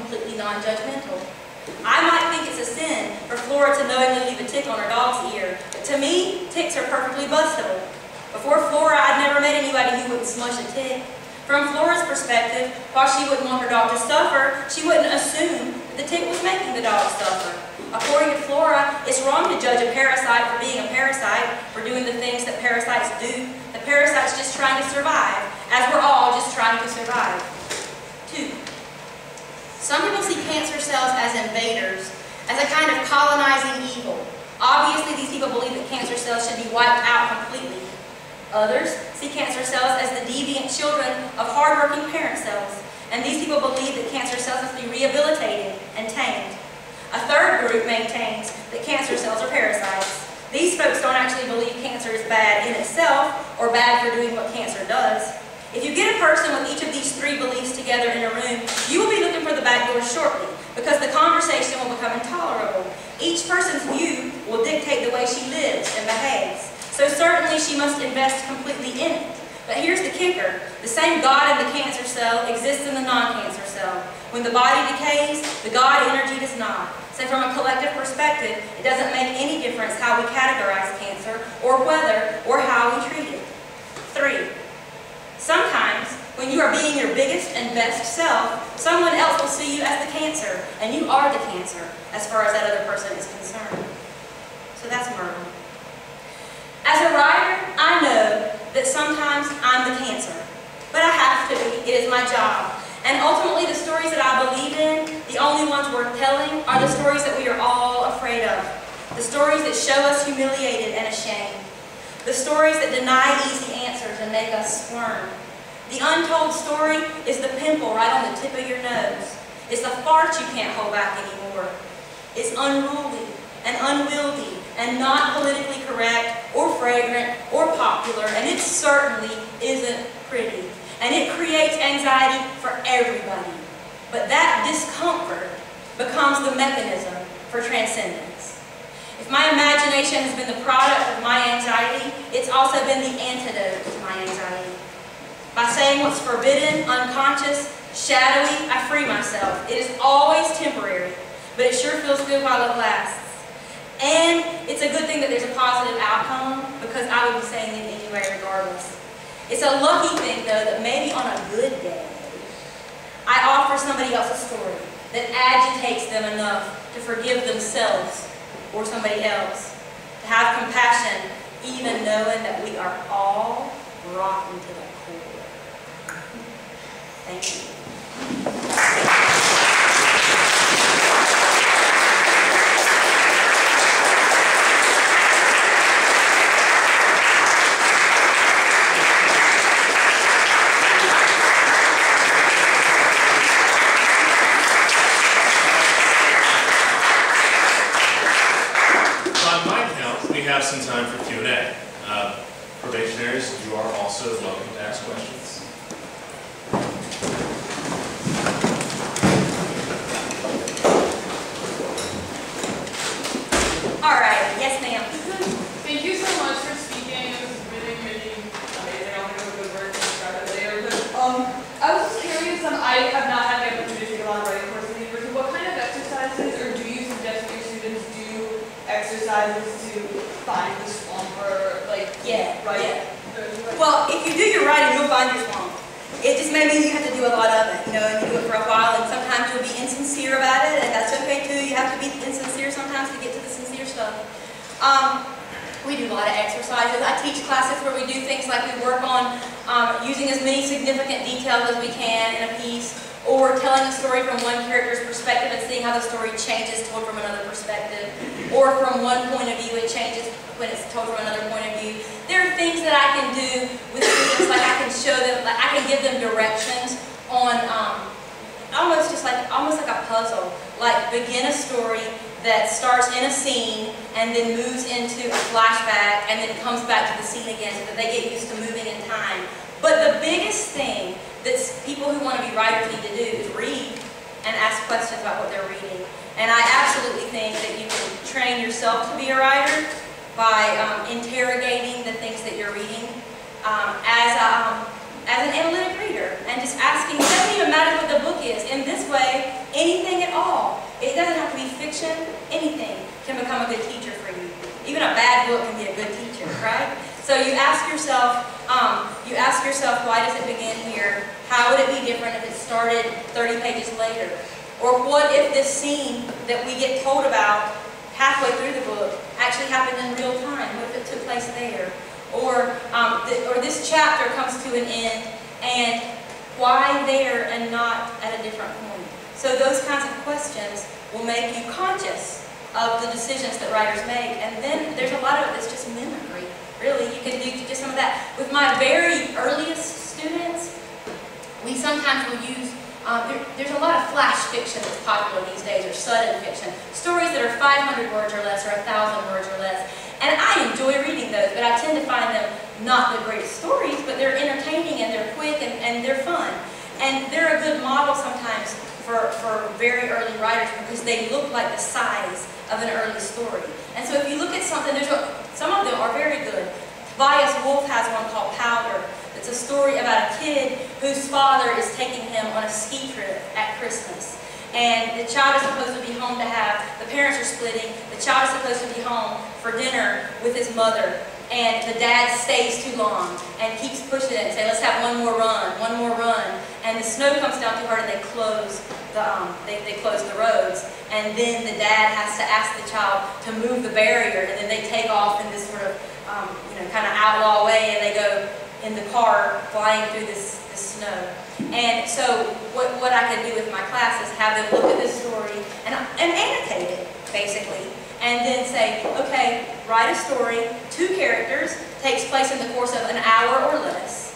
completely non-judgmental. I might think it's a sin for Flora to knowingly leave a tick on her dog's ear, but to me, ticks are perfectly bustable. Before Flora, I'd never met anybody who wouldn't smush a tick. From Flora's perspective, while she wouldn't want her dog to suffer, she wouldn't assume that the tick was making the dog suffer. According to Flora, it's wrong to judge a parasite for being a parasite, for doing the things that parasites do. The parasite's just trying to survive, as we're all just trying to survive. 2. Some people see cancer cells as invaders, as a kind of colonizing evil. Obviously, these people believe that cancer cells should be wiped out completely. Others see cancer cells as the deviant children of hard-working parent cells, and these people believe that cancer cells must be rehabilitated and tamed. A third group maintains that cancer cells are parasites. These folks don't actually believe cancer is bad in itself or bad for doing what cancer does. If you get a person with each of these 3 beliefs together in a room, you will be looking for the back door shortly, because the conversation will become intolerable. Each person's view will dictate the way she lives and behaves. So certainly she must invest completely in it. But here's the kicker. The same God in the cancer cell exists in the non-cancer cell. When the body decays, the God energy does not. So from a collective perspective, it doesn't make any difference how we categorize cancer, or whether, or how we treat it. 3. Sometimes, when you are being your biggest and best self, someone else will see you as the cancer, and you are the cancer, as far as that other person is concerned. So that's murder. As a writer, I know that sometimes I'm the cancer, but I have to be. It is my job. And ultimately, the stories that I believe in, the only ones worth telling, are the stories that we are all afraid of. The stories that show us humiliated and ashamed. The stories that deny easy answers and make us squirm. The untold story is the pimple right on the tip of your nose. It's the fart you can't hold back anymore. It's unruly and unwieldy and not politically correct or fragrant or popular, and it certainly isn't pretty. And it creates anxiety for everybody. But that discomfort becomes the mechanism for transcendence. If my imagination has been the product of my anxiety, it's also been the antidote to my anxiety. By saying what's forbidden, unconscious, shadowy, I free myself. It is always temporary, but it sure feels good while it lasts. And it's a good thing that there's a positive outcome, because I would be saying it anyway regardless. It's a lucky thing, though, that maybe on a good day, I offer somebody else a story that agitates them enough to forgive themselves or somebody else, to have compassion, even knowing that we are all rotten to the core. Thank you. Have some time for Q&A. Probationaries, you are also welcome to ask questions. All right. Yes, ma'am. Thank you so much for speaking. It was really, really amazing. I'll think of a good word to describe it later. But I was just curious. I have not had the opportunity to take a lot of writing courses at the university. What kind of exercises, or do you suggest that your students do exercises to find the swamp, or like write? Yeah. Well, if you do your writing, you'll find your swamp. It just may mean you have to do a lot of it, you know, and you do it for a while, and sometimes you'll be insincere about it, and that's okay too. You have to be insincere sometimes to get to the sincere stuff. We do a lot of exercises. I teach classes where we do things like we work on using as many significant details as we can in a piece, or telling a story from one character's perspective and seeing how the story changes told from another perspective, or from one point of view it changes when it's told from another point of view. There are things that I can do with students, like I can show them, like I can give them directions on almost like a puzzle. Like begin a story that starts in a scene and then moves into a flashback and then comes back to the scene again, so that they get used to moving in time. But the biggest thing that people who want to be writers need to do is read and ask questions about what they're reading. And I absolutely think that you can train yourself to be a writer by interrogating the things that you're reading as an analytic reader, and just asking, it doesn't even matter what the book is. In this way, anything become a good teacher for you. Even a bad book can be a good teacher, right? So you ask yourself, why does it begin here? How would it be different if it started 30 pages later? Or what if this scene that we get told about halfway through the book actually happened in real time? What if it took place there? Or this chapter comes to an end, and why there and not at a different point? So those kinds of questions will make you conscious of the decisions that writers make. And then there's a lot of it that's just mimicry. Really, you can do just some of that. With my very earliest students, we sometimes will use, there's a lot of flash fiction that's popular these days, or sudden fiction. Stories that are 500 words or less, or 1,000 words or less. And I enjoy reading those, but I tend to find them not the greatest stories, but they're entertaining and they're quick and they're fun. And they're a good model sometimes for very early writers because they look like the size of an early story. And so if you look at something, some of them are very good. Tobias Wolff has one called Powder. It's a story about a kid whose father is taking him on a ski trip at Christmas. And the child is supposed to be home the parents are splitting, the child is supposed to be home for dinner with his mother. And the dad stays too long and keeps pushing it and saying, let's have one more run. And the snow comes down too hard and they close the roads. And then the dad has to ask the child to move the barrier, and then they take off in this sort of, kind of outlaw way, and they go in the car flying through this snow. And so what I can do with my class is have them look at this story and annotate it, basically. And then say, okay, write a story, 2 characters, takes place in the course of an hour or less,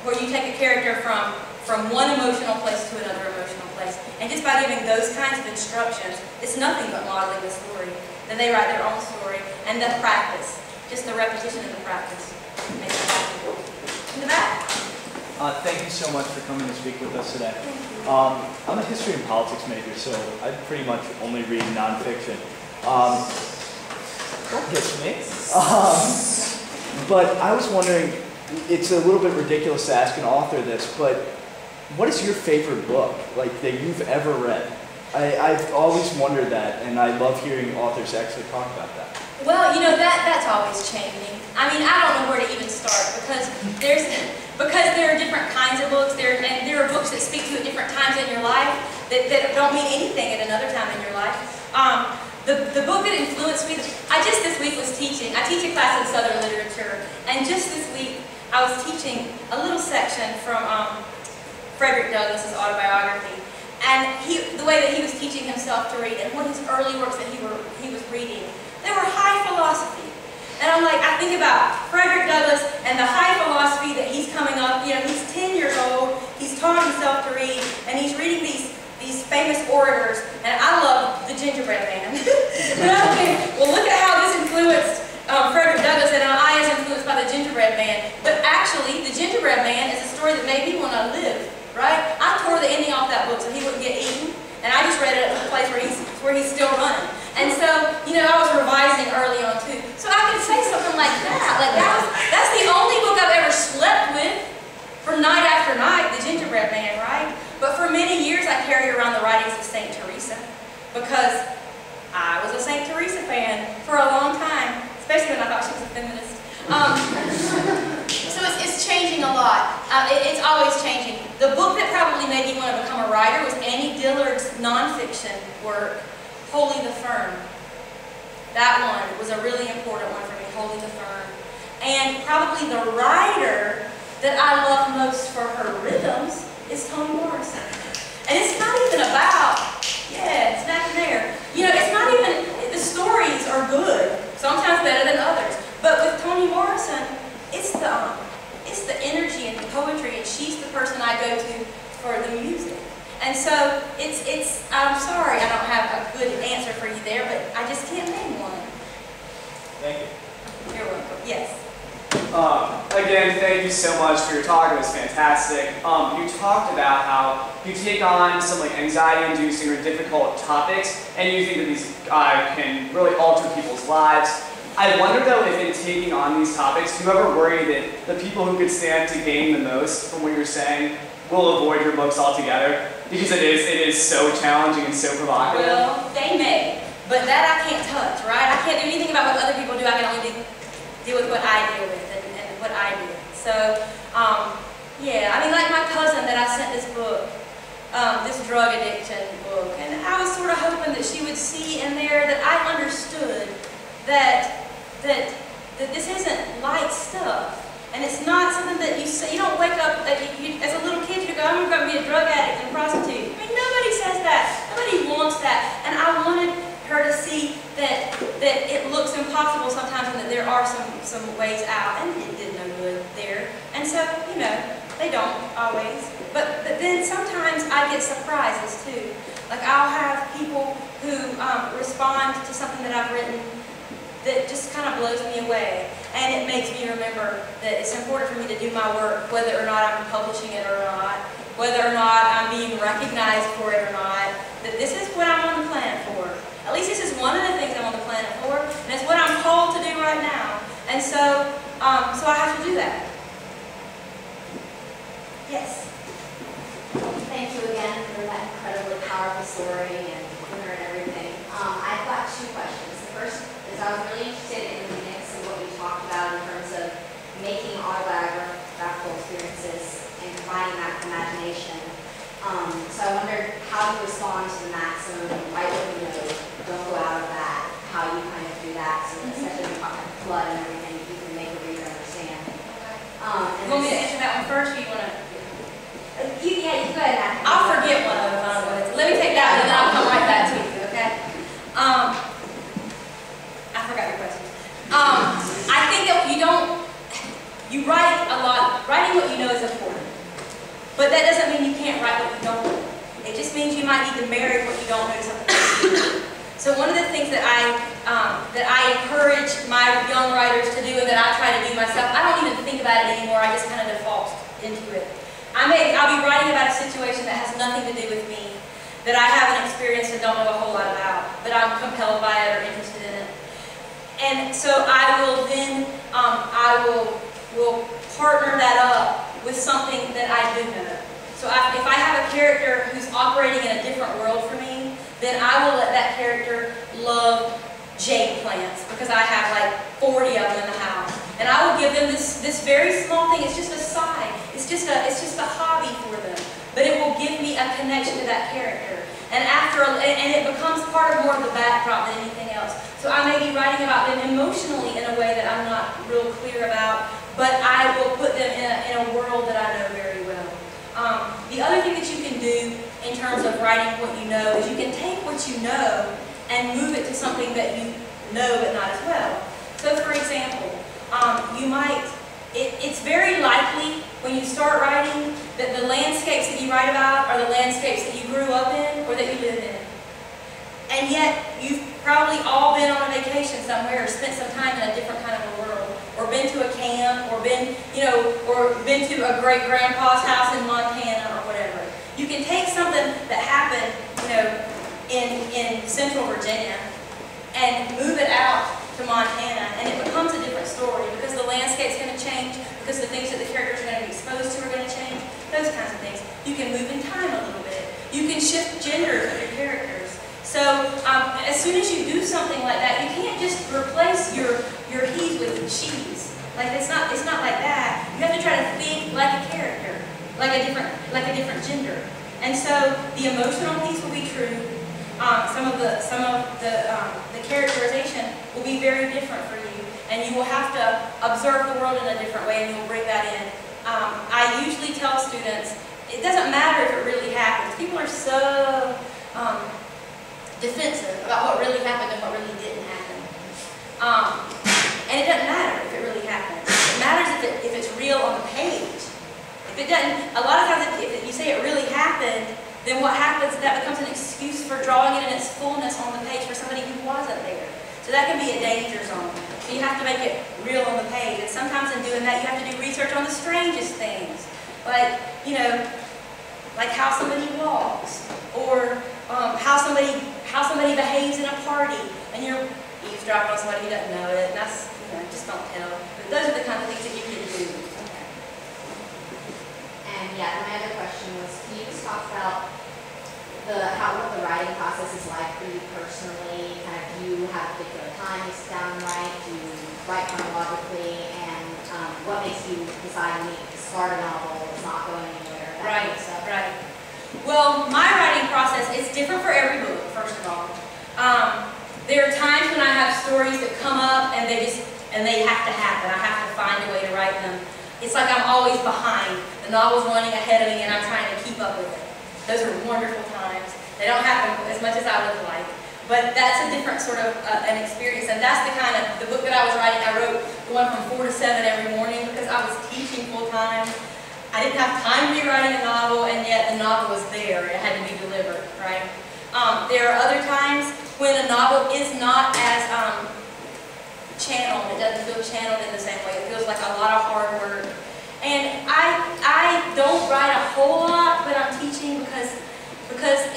where you take a character from one emotional place to another emotional place. And just by giving those kinds of instructions, it's nothing but modeling the story. Then they write their own story, and the practice, just the repetition of the practice. Makes it happen. In the back. Thank you so much for coming to speak with us today. I'm a history and politics major, so I pretty much only read nonfiction. Don't kiss me. But I was wondering, it's a little bit ridiculous to ask an author this, but what is your favorite book, like, that you've ever read? I've always wondered that, and I love hearing authors actually talk about that. Well, that's always changing. I mean, I don't know where to even start because there are different kinds of books. There are books that speak to you at different times in your life that don't mean anything at another time in your life. The book that influenced me, I just this week was teaching. I teach a class in Southern Literature, and just this week I was teaching a little section from Frederick Douglass's autobiography. And the way that he was teaching himself to read, and what his early works that he was reading, they were high philosophy. And I'm like, I think about Frederick Douglass and the high philosophy that he's coming up. He's 10 years old, he's taught himself to read, and he's reading these famous orators, and I love the Gingerbread Man. And I think, well, look at how this influenced Frederick Douglass, and I is influenced by the Gingerbread Man. But actually, the Gingerbread Man is a story that made me want to live, right? I tore the ending off that book so he wouldn't get eaten, and I just read it at the place where he's still running. And so, I was revising early on too. So I could say something like that. Like that's the only book I've ever slept with for night after night, the Gingerbread Man, right? But for many years I carried around the writings of St. Teresa because I was a St. Teresa fan for a long time, especially when I thought she was a feminist. So it's changing a lot. It's always changing. The book that probably made me want to become a writer was Annie Dillard's nonfiction work, Holy the Fern. That one was a really important one for me, Holy the Fern. And probably the writer that I love most for her rhythms is Toni Morrison. And it's not even about, it's back there. It's not even, the stories are good, sometimes better than others. But with Toni Morrison, it's the energy and the poetry, and she's the person I go to for the music. And so I'm sorry I don't have a good answer for you there, but I just can't name one. Thank you. You're welcome. Yes. Again, thank you so much for your talk. It was fantastic. You talked about how you take on some anxiety-inducing or difficult topics, and you think that these can really alter people's lives. I wonder though if in taking on these topics, do you ever worry that the people who could stand to gain the most from what you're saying will avoid your books altogether? Because it is so challenging and so provocative. Well, they may. But that I can't touch, right? I can't do anything about what other people do. I can only deal with what I deal with and what I did. So, yeah, I mean, like my cousin that I sent this book, this drug addiction book, and I was sort of hoping that she would see in there that I understood that this isn't light stuff. And it's not something that you say, you don't wake up, as a little kid, you go, I'm going to be a drug addict and prostitute. I mean, nobody says that. Nobody wants that. And I wanted her to see that it looks impossible sometimes and that there are some ways out. And it did no good there. And so, you know, they don't always. But then sometimes I get surprises too. Like I'll have people who respond to something that I've written that just kind of blows me away. And it makes me remember that it's important for me to do my work, whether or not I'm publishing it or not, whether or not I'm being recognized for it or not, that this is what I'm on the planet for. At least this is one of the things I'm on the planet for, and it's what I'm called to do right now. And so, so I have to do that. Yes? Thank you again for that incredibly powerful story and humor and everything. I've got two questions. The first is I was really interested in the mix of what we talked about in terms of making autobiographical experiences and combining that with imagination. So I wondered how you respond to the maximum, write what you know, don't go out of that, how you kind of do that, so especially when you talk about flood and everything, you can make a reader understand. You want me to answer that one first, or you want to? Yeah, you go ahead and ask. I'll forget one of them. I don't know what it is. Let me take that one, and then I'll come right back to you, okay? I forgot your question. I think that you write a lot. Writing what you know is important. But that doesn't mean you can't write what you don't know. It just means you might need to marry what you don't know to something else you know. So one of the things that I encourage my young writers to do and that I try to do myself, I don't even think about it anymore, I just kind of default into it. I'll be writing about a situation that has nothing to do with me, that I haven't experienced and don't know a whole lot about, but I'm compelled by it or interested in it. And so I will then, will partner that up with something that I do know. So if I have a character who's operating in a different world for me, then I will let that character love jade plants because I have like 40 of them in the house. And I will give them this very small thing. It's just a side. It's just a hobby for them. But it will give me a connection to that character. And it becomes part of more of the backdrop than anything else. So I may be writing about them emotionally in a way that I'm not real clear about, but I will put them in a world that I know very well. The other thing that you can do in terms of writing what you know is you can take what you know and move it to something that you know but not as well. So for example, it's very likely when you start writing that the landscapes that you write about are the landscapes that you grew up in or that you live in. And yet you've probably all been on a vacation somewhere or spent some time in a different kind of a world, or been to a camp, or been to a great-grandpa's house in Montana or whatever. You can take something that happened, in Central Virginia and move it out to Montana, and it becomes a different story because the landscape's going to change, because the things that the characters are going to be exposed to are going to change, those kinds of things. You can move in time a little bit. You can shift genders of your characters. So as soon as you do something like that, you can't just replace your he's with she's. Like it's not like that. You have to try to think like a character, like a different gender. And so the emotional piece will be true. Some of the characterization will be very different for you, and you will have to observe the world in a different way, and you'll bring that in. I usually tell students, it doesn't matter if it really happens. People are so defensive about what really happened and what really didn't happen. And it doesn't matter if it really happened. It matters if it's real on the page. If it doesn't, a lot of times if you say it really happened, then what happens, that becomes an excuse for drawing it in its fullness on the page for somebody who wasn't there. So that can be a danger zone. So you have to make it real on the page. And sometimes in doing that, you have to do research on the strangest things. Like, like how somebody walks, or how somebody behaves in a party, and you're eavesdropping on somebody who doesn't know it, and that's, just don't tell. But those are the kind of things that you can do. And yeah, my other question was, can you just talk about what the writing process is like for you personally. Kind of, do you have a particular time you sit down and write? Do you write chronologically? And what makes you decide you need to start a novel? It's not going anywhere. That kind of stuff. Right. Well, my writing process is different for every book. First of all, there are times when I have stories that come up and they have to happen. I have to find a way to write them. It's like I'm always behind. The novel's running ahead of me and I'm trying to keep up with it. Those are wonderful times. They don't happen as much as I would like. But that's a different sort of an experience. And that's the book that I was writing, I wrote going from 4 to 7 every morning because I was teaching full time. I didn't have time to be writing a novel, and yet the novel was there. It had to be delivered, right? There are other times when a novel is not as channeled. It doesn't feel channeled in the same way. It feels like a lot of hard work. And I don't write a whole lot when I'm teaching because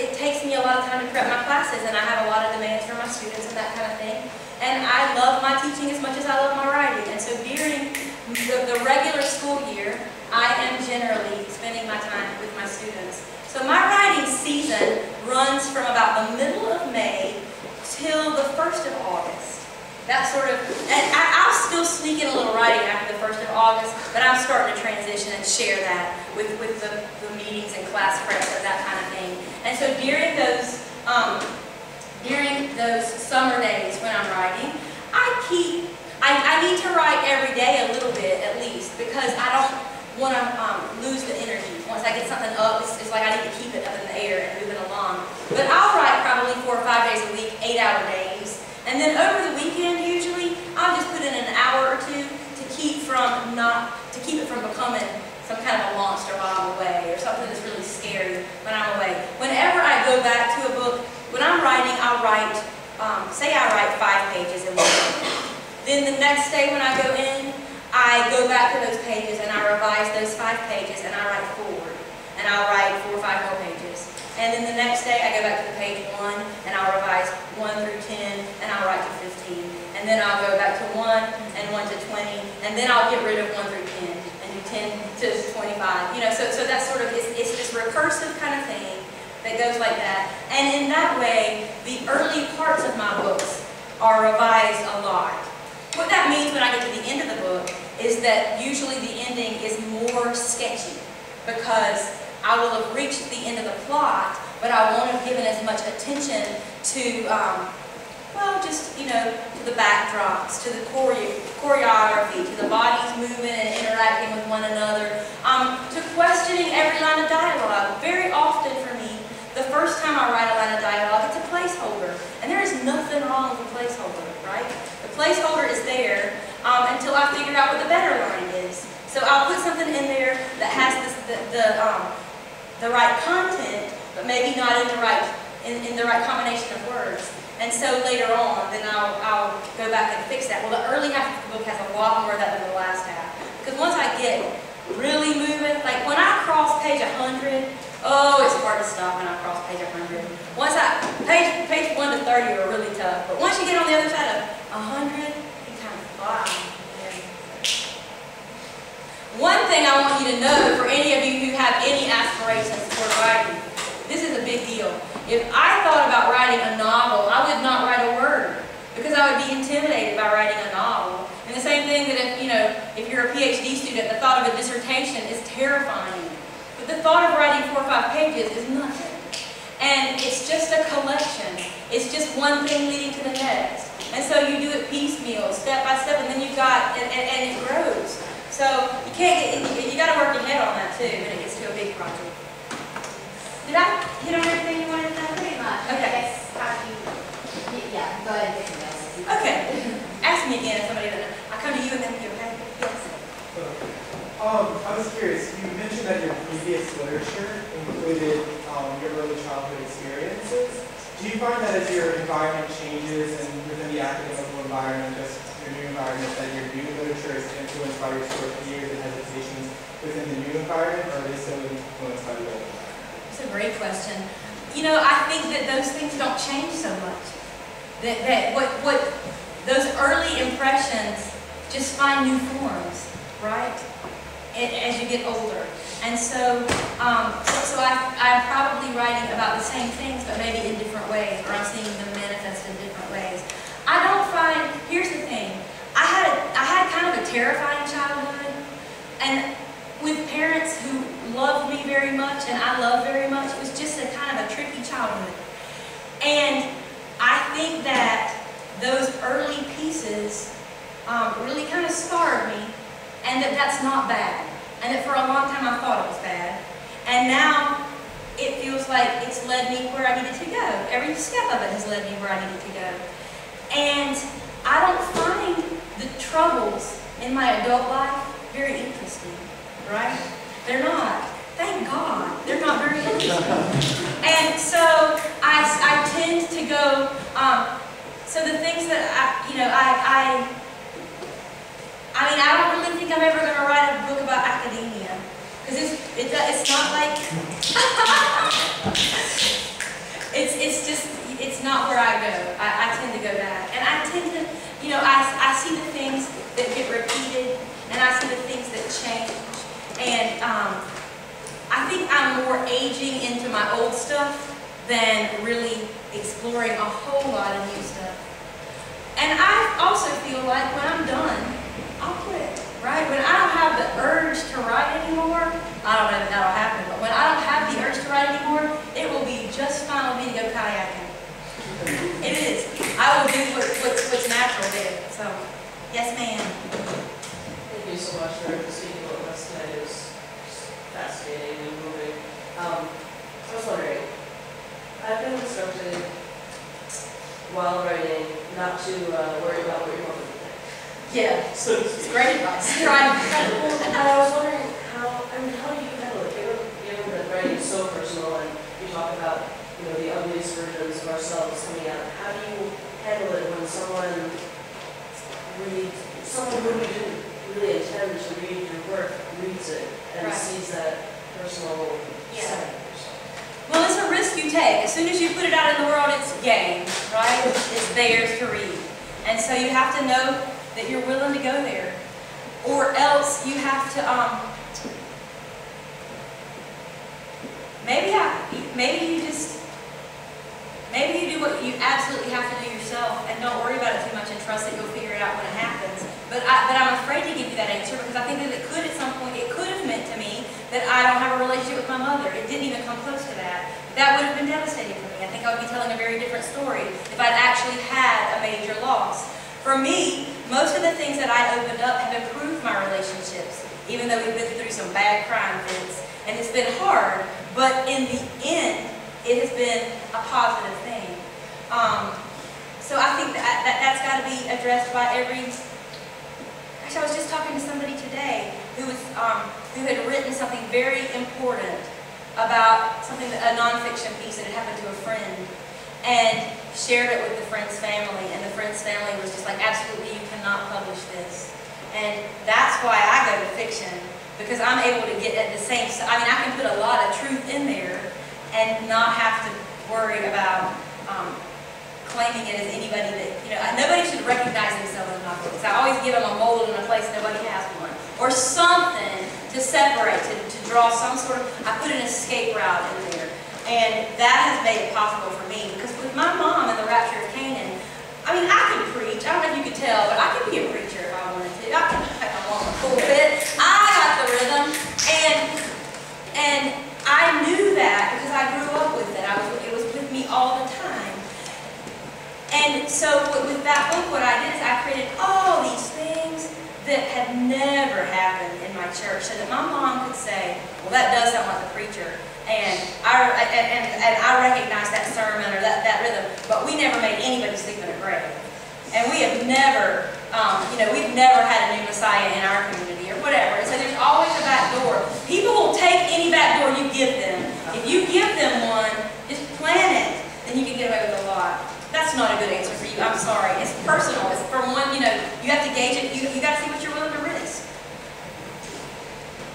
it takes me a lot of time to prep my classes, and I have a lot of demands for my students and that kind of thing. And I love my teaching as much as I love my writing. And so during the regular school year, I am generally spending my time with my students. So my writing season runs from about the middle of May till the 1st of August. That sort of, and I'll still sneak in a little writing after the 1st of August, but I'm starting to transition and share that with the meetings and class preps and that kind of thing. And so during those summer days when I'm writing, I need to write every day a little bit at least, because I don't want to lose the energy. Once I get something up, it's like I need to keep it up in the air and move it along. But I'll write probably 4 or 5 days a week, 8-hour days. And then over the weekend, usually, I'll just put in an hour or two to keep it from becoming some kind of a monster while I'm away, or something that's really scary when I'm away. Whenever I go back to a book, when I'm writing, I'll write, say I write 5 pages in one book. Then the next day when I go in, I go back to those pages and I revise those 5 pages and I write forward. And I'll write 4 or 5 more pages. And then the next day I go back to page 1 and I'll revise 1 through 10 and I'll write to 15. And then I'll go back to 1 and 1 to 20, and then I'll get rid of 1 through 10 and do 10 to 25. You know, so that's sort of, it's this recursive kind of thing that goes like that. And in that way, the early parts of my books are revised a lot. What that means when I get to the end of the book is that usually the ending is more sketchy because I will have reached the end of the plot, but I won't have given as much attention to, well, just, you know, to the backdrops, to the choreography, to the bodies moving and interacting with one another, to questioning every line of dialogue. Very often for me, the first time I write a line of dialogue, it's a placeholder. And there is nothing wrong with a placeholder, right? The placeholder is there until I figure out what the better line is. So I'll put something in there that has the right content, but maybe not in the right combination of words. And so later on, then I'll go back and fix that. Well, the early half of the book has a lot more of that than the last half. Because once I get really moving, like when I cross page 100, oh, it's hard to stop when I cross page 100. Page 1 to 30 are really tough. But once you get on the other side of 100, you kind of fly. One thing I want you to know, for any of you who have any aspirations for writing, this is a big deal. If I thought about writing a novel, I would not write a word because I would be intimidated by writing a novel. And the same thing that if you're a PhD student, the thought of a dissertation is terrifying. But the thought of writing 4 or 5 pages is nothing. And it's just a collection. It's just one thing leading to the next. And so you do it piecemeal, step by step, and then you've got, and it grows. So you got to work your head on that too when it gets to a big project. Did I hit on everything you wanted to know? Pretty much. Okay. I guess how do you, yeah, go ahead and get your else. Okay. Ask me again if somebody doesn't know. I'll come to you and then you, okay? Yes. I was curious, you mentioned that your previous literature included your early childhood experiences. Do you find that as your environment changes and within the academic environment, just your new environment, that your new literature is influenced by your sort of fears and hesitations within the new environment, or are they still influenced by the old environment? That's a great question. You know, I think that those things don't change so much. That what those early impressions just find new forms, right? As you get older. And so, I'm probably writing about the same things, but maybe in different ways, or I'm seeing them manifest in different ways. I don't find, here's the thing, I had kind of a terrifying childhood, and with parents who loved me very much, and I love very much, it was just a kind of a tricky childhood. And I think that those early pieces really kind of scarred me, and that's not bad. And that for a long time I thought it was bad. And now it feels like it's led me where I needed to go. Every step of it has led me where I needed to go. And I don't find the troubles in my adult life very interesting, right? They're not. Thank God. They're not very interesting. And so I tend to go, so the things that I don't really think I'm ever going to write a book about academia. Because it's not like, it's not where I go. I tend to go back. And I tend to, I see the things that get repeated, and I see the things that change. And I think I'm more aging into my old stuff than really exploring a whole lot of new stuff. And I also feel like when I'm done, I'll quit, right? When I don't have the urge to write anymore, I don't know if that'll happen, but when I don't have the urge to write anymore, it will be just fine with me to go kayaking. It is. I will do what's natural there. So, yes, ma'am. Thank you so much for speaking with us tonight. It was fascinating and moving. I was wondering, I've been instructed while writing not to worry about what you're going to think. Yeah, So it's great advice. Try. And I was wondering how do you handle it, given that writing is so personal, and you talk about, the ugliest versions of ourselves coming out. How do you handle it when someone who you didn't really intend to read your work reads it and sees that personal side of yourself? Well, it's a risk you take. As soon as you put it out in the world, it's game, right? It's theirs to read. And so you have to know that you're willing to go there. Or else you have to, maybe you do what you absolutely have to do yourself and don't worry about it too much and trust that you'll figure it out when it happens. But I'm afraid to give you that answer because I think that it could at some point, it could have meant to me that I don't have a relationship with my mother. It didn't even come close to that. That would have been devastating for me. I think I would be telling a very different story if I'd actually had a major loss. For me, most of the things that I opened up have improved my relationships, even though we've been through some bad crime fits. And it's been hard, but in the end, it has been a positive thing. So I think that's got to be addressed by every... Actually, I was just talking to somebody today who had written something very important about a nonfiction piece that had happened to a friend, and shared it with the friend's family, and the friend's family was just like, absolutely, you cannot publish this. And that's why I go to fiction, because I'm able to get at the same, I can put a lot of truth in there and not have to worry about claiming it as anybody that, nobody should recognize themselves in my books. I always give them a mold in a place nobody has one, or something to separate, to draw some sort of, I put an escape route in there. And that has made it possible for me, because with my mom and the Rapture of Canaan, I could preach. I don't know if you could tell, but I could be a preacher if I wanted to. I could take a long pulpit. I got the rhythm, and I knew that because I grew up with it. It was with me all the time. And so with that book, what I did is I created all these things that had never happened in my church, so that my mom could say, well, that does sound like a preacher. And I recognize that sermon or that rhythm, but we never made anybody sleep in a grave. And we have never, we've never had a new Messiah in our community or whatever. And so there's always a back door. People will take any back door you give them. If you give them one, just plan it, then you can get away with a lot. That's not a good answer for you. I'm sorry. It's personal. It's from one, you have to gauge it. You got to see what you're willing to risk.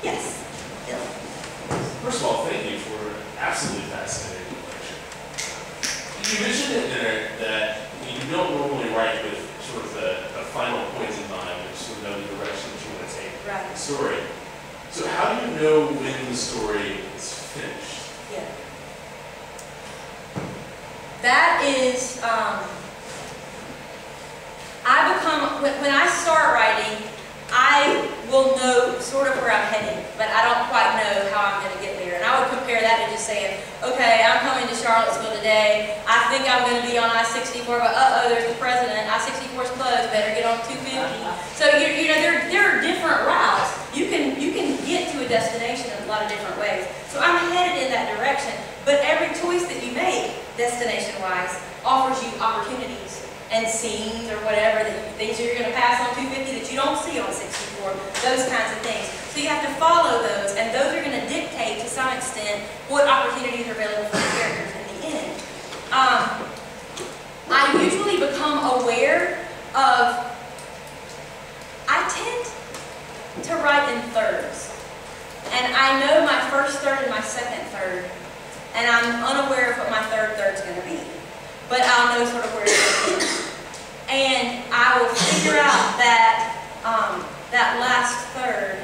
Yes. Bill. First of all, thank you for an absolutely fascinating lecture. You mentioned in there that you don't normally write with sort of a final point in mind, which sort of know the direction that you want to take the story. So how do you know when the story is finished? Yeah. That is, when I start writing, I will know sort of where I'm heading, but I don't quite know how I'm going to get there. And I would compare that to just saying, okay, I'm coming to Charlottesville today. I think I'm going to be on I-64, but there's the president. I-64 is closed. Better get on 250. So there are different routes. You can get to a destination in a lot of different ways. So I'm headed in that direction. But every choice that you make, destination-wise, offers you opportunities and scenes or whatever, things you're going to pass on 250 that you don't see on 64, those kinds of things. So you have to follow those, and those are going to dictate to some extent what opportunities are available for the characters in the end. I usually become aware of, I tend to write in thirds. And I know my first third and my second third, and I'm unaware of what my third third's going to be. But I'll know sort of where it's going. And I will figure out that that last third,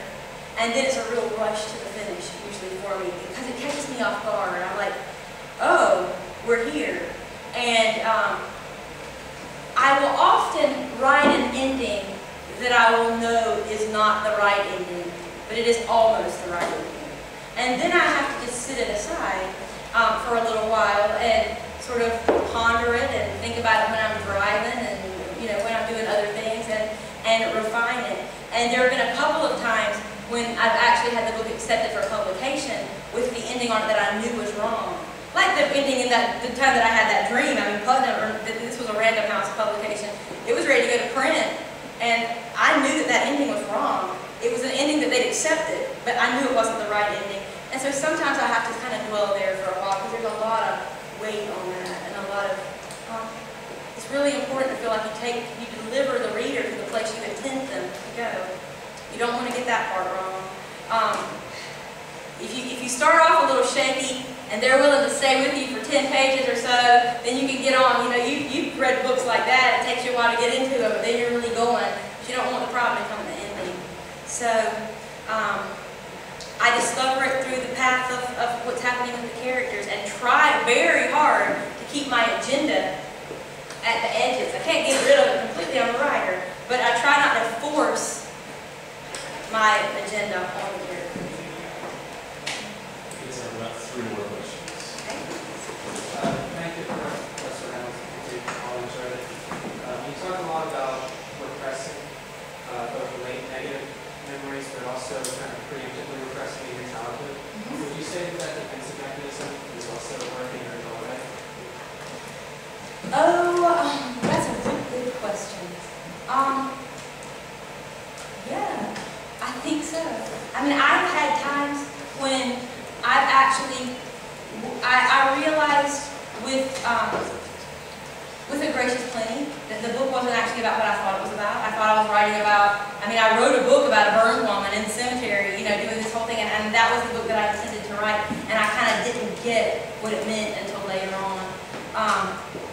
and then it's a real rush to the finish usually for me because it catches me off guard. And I'm like, oh, we're here. And I will often write an ending that I will know is not the right ending, but it is almost the right ending. And then I have to just sit it aside for a little while and sort of ponder it and think about it when I'm driving and when I'm doing other things and refine it. And there have been a couple of times when I've actually had the book accepted for publication with the ending on it that I knew was wrong. Like the ending in the time that I had that dream. I mean, this was a Random House publication. It was ready to go to print, and I knew that ending was wrong. It was an ending that they'd accepted, but I knew it wasn't the right ending. And so sometimes I have to kind of dwell there for a while because there's a lot of weight on that and a lot of, it's really important to feel like you deliver the reader to the place you intend them to go. You don't want to get that part wrong. If you start off a little shaky and they're willing to stay with you for 10 pages or so, then you can get on. You've read books like that. It takes you a while to get into them, but then you're really going. But you don't want the problem to come in the ending. So I discover it through the path of what's happening with the characters and try very hard to keep my agenda at the edges. I can't get rid of it completely, I'm a writer, but I try not to force my agenda on the character. Let's have about 3 more questions. Thank you, Professor Reynolds. All enjoyed it. You talk a lot about repressing both late negative memories, but also kind of preemptively repressing in your childhood. Would you say that defensive mechanism is also working in a way? Oh, that's a really good question. Yeah, I think so. I mean, I've had times when I've actually, I realized with A Gracious Plenty that the book wasn't actually about what I thought it was about. I thought I was writing about, I wrote a book about a burned woman in the cemetery, doing this whole thing, and that was the book that I intended to write, and I kind of didn't get what it meant until later on.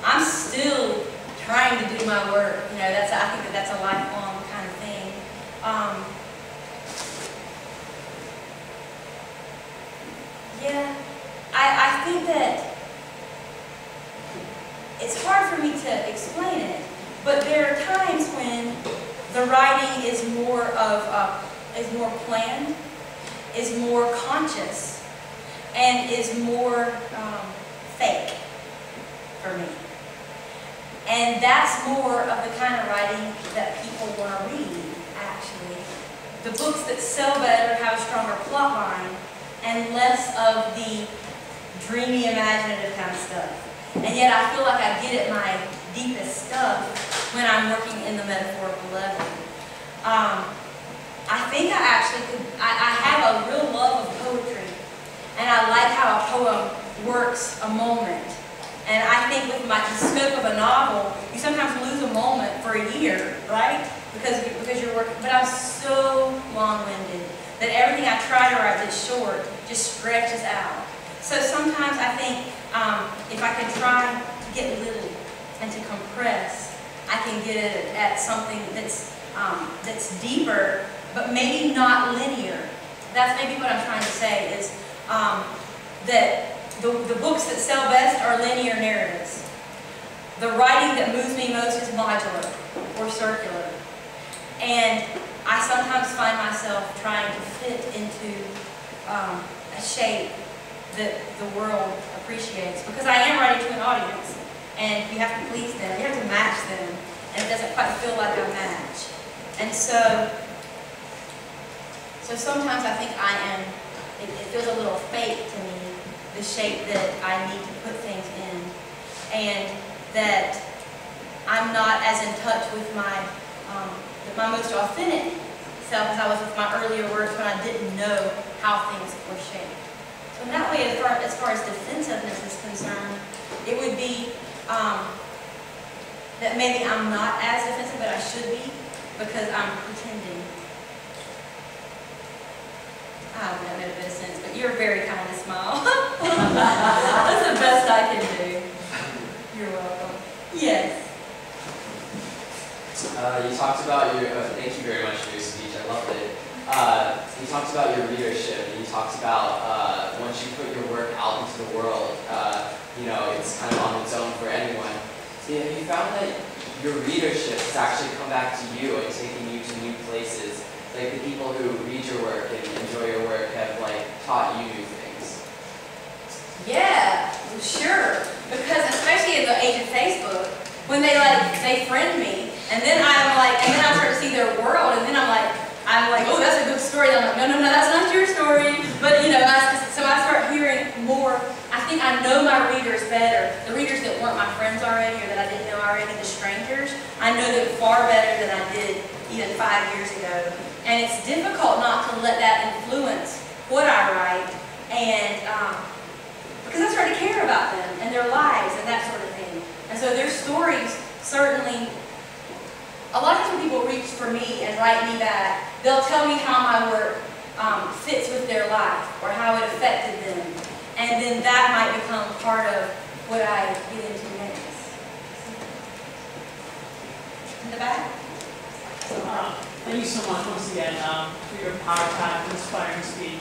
I'm still trying to do my work, I think that's a lifelong kind of thing. Yeah, I think that it's hard for me to explain it, but there are times when the writing is more planned, is more conscious, and is more fake for me. And that's more of the kind of writing that people want to read, actually. The books that sell better have a stronger plot line and less of the dreamy, imaginative kind of stuff. And yet I feel like I get at my deepest stuff when I'm working in the metaphorical level. I think I actually I have a real love of poetry, and I like how a poem works a moment. And I think with the scope of a novel, you sometimes lose a moment for a year, right? Because you're working, but I'm so long-winded that everything I try to write that's short just stretches out. So sometimes I think if I can try to get little and to compress, I can get it at something that's deeper, but maybe not linear, that's maybe what I'm trying to say is that the books that sell best are linear narratives. The writing that moves me most is modular or circular. And I sometimes find myself trying to fit into a shape that the world appreciates, because I am writing to an audience, and you have to please them, you have to match them, and it doesn't quite feel like a match. And so sometimes I think it feels a little fake to me, the shape that I need to put things in, and that I'm not as in touch with my most authentic self as I was with my earlier works when I didn't know how things were shaped. So in that way, as far as defensiveness is concerned, it would be that maybe I'm not as defensive, but I should be, because I'm pretending. I don't know, that made a bit of sense, but you're very kind to smile. That's the best I can do. You're welcome. Yes. You talked about your, thank you very much for your speech, I loved it. You talked about your readership, and you talked about once you put your work out into the world, you know, it's kind of on its own for anyone. So have you found that your readership has actually come back to you and taken you to new places? Like the people who read your work and enjoy your work have like taught you new things? Yeah, sure. Because especially in the age of Facebook, when they friend me, and then I start to see their world, and then I'm like, oh, that's a good story. I'm like, no, that's not your story. But you know, so I start hearing more. I think I know my readers better. The readers that weren't my friends already, or that I didn't know already, the strangers, I know them far better than I did even 5 years ago. And it's difficult not to let that influence what I write, and because I start to care about them and their lives and that sort of thing. And so their stories certainly. A lot of times when people reach for me and write me back, they'll tell me how my work fits with their life or how it affected them. And then that might become part of what I get into next. In the back? Thank you so much once again for your power-packed, inspiring speech.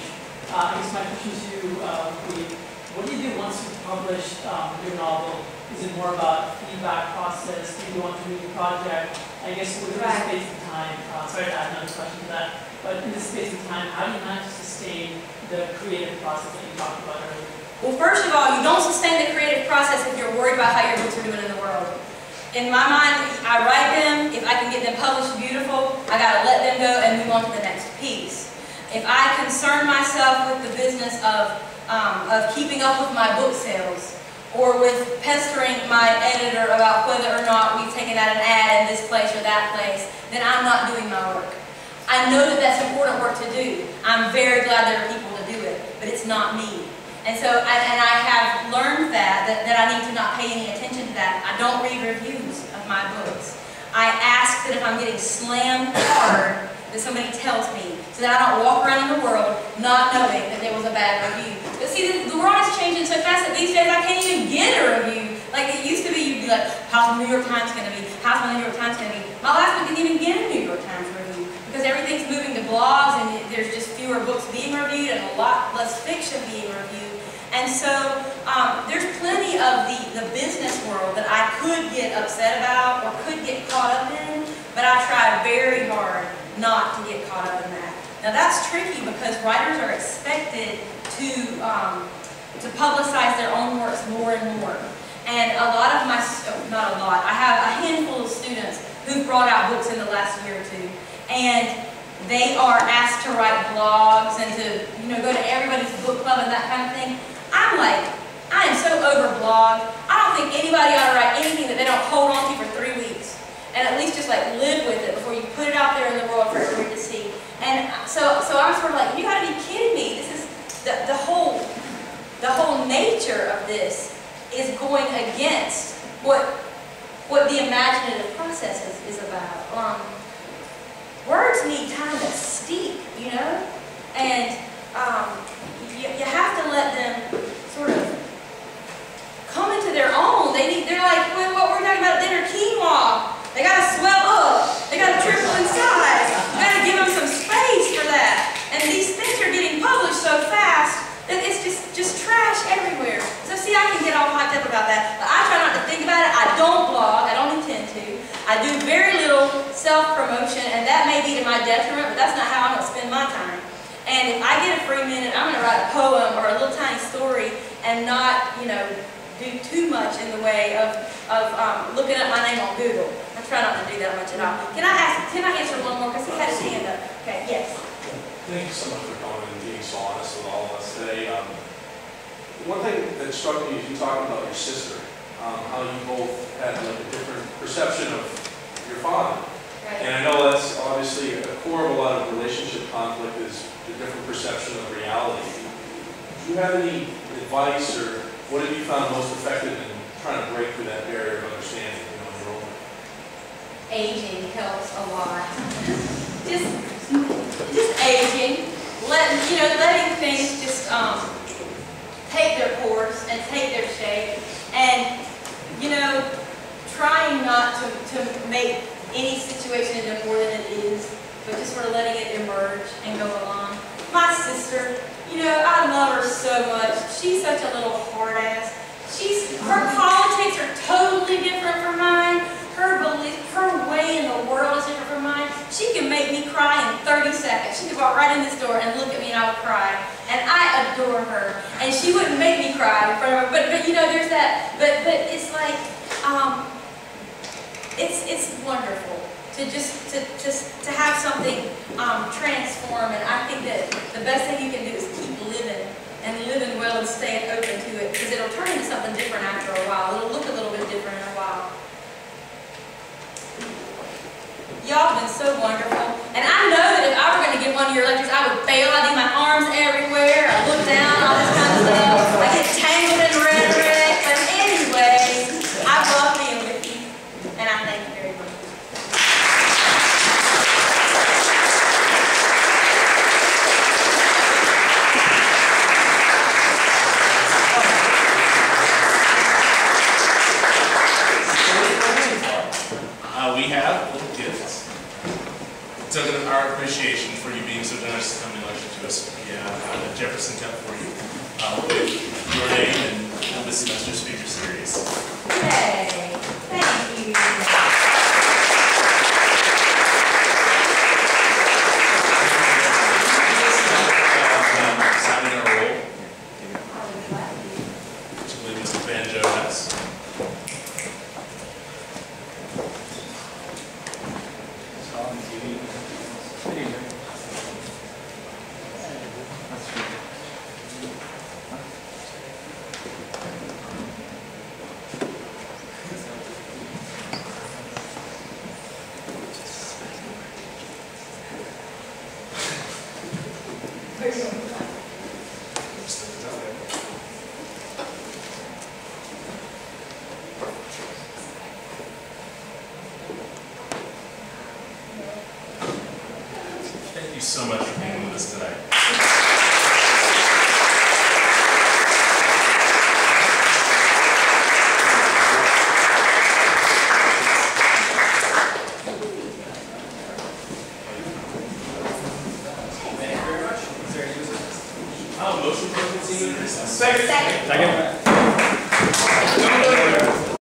I guess my question to you would be, what do you do once you've published your novel? Is it more about feedback process? Do you want to do a project? I guess within this space of time, sorry to add another question to that, but in this space of time, how do you manage to sustain the creative process that you talked about earlier? Well, first of all, you don't sustain the creative process if you're worried about how your books are doing in the world. In my mind, I write them. If I can get them published beautiful, I gotta let them go and move on to the next piece. If I concern myself with the business of keeping up with my book sales, or with pestering my editor about whether or not we've taken out an ad in this place or that place, then I'm not doing my work. I know that that's important work to do. I'm very glad there are people to do it, but it's not me. And so, and I have learned that I need to not pay any attention to that. I don't read reviews of my books. I ask that if I'm getting slammed hard, that somebody tells me, so that I don't walk around in the world not knowing that there was a bad review. But see, the world is changing so fast that these days I can't even get a review. Like it used to be, you'd be like, how's the New York Times going to be? How's my New York Times going to be? My last book didn't even get a New York Times review, because everything's moving to blogs, and there's just fewer books being reviewed and a lot less fiction being reviewed. And so there's plenty of the business world that I could get upset about or could get caught up in, but I try very hard not to get caught up in that. Now that's tricky because writers are expected to publicize their own works more and more. And a lot of my, not a lot, I have a handful of students who've brought out books in the last year or two. And they are asked to write blogs and to go to everybody's book club and that kind of thing. I'm like, I am so over blog. I don't think anybody ought to write anything that they don't hold on to for 3 weeks. And at least just like live with it before you put it out there in the world for everybody to see. And so I'm sort of like, you gotta be kidding me. This is the whole nature of this is going against what the imaginative process is about. Words need time to steep, and you have to let them sort of come into their own. They're like, well, what we're talking about dinner, quinoa. They gotta swell up. They gotta triple in size. You gotta give them some space for that. And these things are getting I don't blog, I don't intend to. I do very little self-promotion, and that may be to my detriment, but that's not how I'm going to spend my time. And if I get a free minute, I'm going to write a poem or a little tiny story and not, you know, do too much in the way of looking up my name on Google. I try not to do that much at all. Can I answer one more? Because he had his hand up. Okay, yes. Thank you so much for coming and being so honest with all of us today. One thing that struck me is you talking about your sister, how you both had like a different perception of your father. Right. And I know that's obviously a core of a lot of relationship conflict is the different perception of reality. Do you have any advice or what have you found most effective in trying to break through that barrier of understanding, you know, in your own life? Aging helps a lot. just aging, letting things just take their course and take their shape, and trying not to make any situation into more than it is, but just sort of letting it emerge and go along. My sister, I love her so much. She's such a little hard ass. Her politics are totally different from mine. Her belief, her way in the world is different from mine. She can make me cry in 30 seconds. She could walk right in this door and look at me and I would cry. And I adore her. And she wouldn't make me cry in front of her. But there's that. But it's like, it's wonderful to have something transform. And I think that the best thing you can do is keep living and living well and staying open to it, because it'll turn into something different after a while. It'll look a little bit different in a while. Y'all have been so wonderful. And I know that if I were going to give one of your lectures, I would fail. I'd do my arms everywhere. I look down, all this kind of stuff. I get tangled in rhetoric. But anyway, I love being with you. And I thank you very much. We have little gifts. It's our appreciation for you being so generous to come and lecture to us. We have a Jefferson Cup for you with your name and this semester's speaker series. Yay! Thank you. Signing our roll, which I believe Mr. Banjo has. Thank you so much for being with us tonight. Motion for continuing recess. Second.